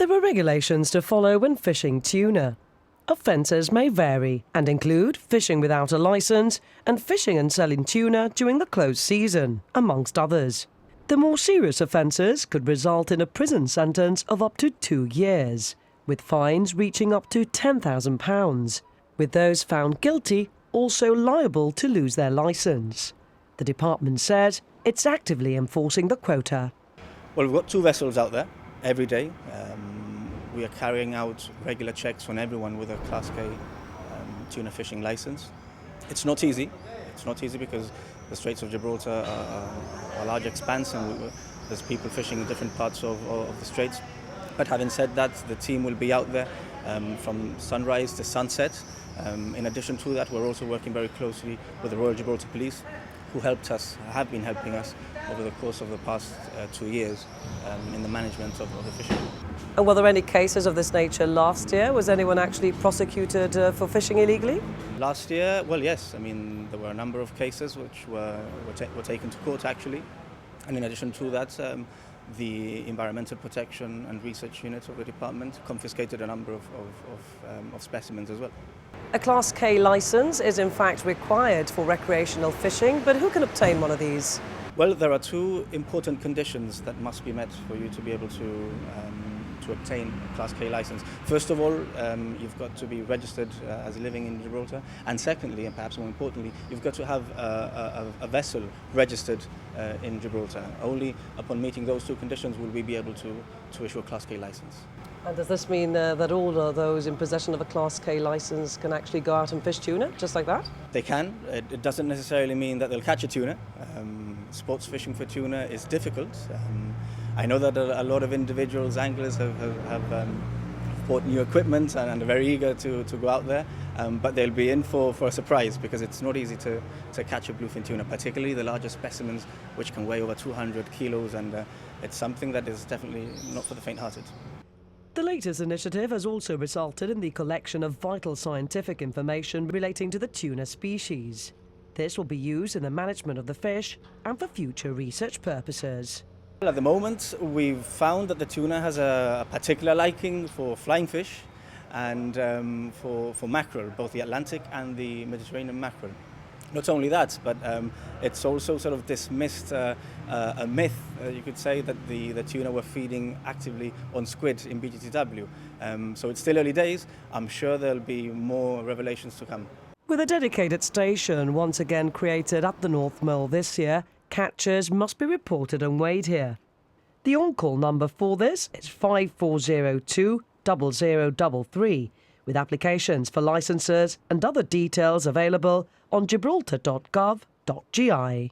There are regulations to follow when fishing tuna. Offences may vary and include fishing without a licence and fishing and selling tuna during the closed season, amongst others. The more serious offences could result in a prison sentence of up to 2 years, with fines reaching up to £10,000, with those found guilty also liable to lose their licence. The department says it's actively enforcing the quota. Well, we've got 2 vessels out there every day. We are carrying out regular checks on everyone with a Class K tuna fishing licence. It's not easy. It's not easy because the Straits of Gibraltar are a large expanse and there's people fishing in different parts of the Straits. But having said that, the team will be out there from sunrise to sunset. In addition to that, we're also working very closely with the Royal Gibraltar Police, who have been helping us over the course of the past 2 years in the management of the fishery. And were there any cases of this nature last year? Was anyone actually prosecuted for fishing illegally? Last year, well, yes. I mean, there were a number of cases which were taken to court, actually. And in addition to that, the Environmental Protection and Research Unit of the department confiscated a number of specimens as well. A Class K licence is in fact required for recreational fishing, but who can obtain one of these? Well, there are 2 important conditions that must be met for you to be able to obtain a Class K licence. First of all, you've got to be registered as living in Gibraltar, and secondly, and perhaps more importantly, you've got to have a vessel registered in Gibraltar. Only upon meeting those 2 conditions will we be able to issue a Class K licence. And does this mean that all of those in possession of a Class K licence can actually go out and fish tuna, just like that? They can. It doesn't necessarily mean that they'll catch a tuna. Sports fishing for tuna is difficult. I know that a lot of individuals, anglers, have bought new equipment and are very eager to go out there, but they'll be in for a surprise because it's not easy to catch a bluefin tuna, particularly the larger specimens which can weigh over 200 kilos, and it's something that is definitely not for the faint-hearted. The latest initiative has also resulted in the collection of vital scientific information relating to the tuna species. This will be used in the management of the fish and for future research purposes. At the moment, we've found that the tuna has a particular liking for flying fish and for mackerel, both the Atlantic and the Mediterranean mackerel. Not only that, but it's also sort of dismissed a myth, you could say, that the tuna were feeding actively on squid in BGTW. So it's still early days. I'm sure there'll be more revelations to come. With a dedicated station once again created at the North Mole this year, catches must be reported and weighed here. The on-call number for this is 5402 0033, with applications for licences and other details available on gibraltar.gov.gi.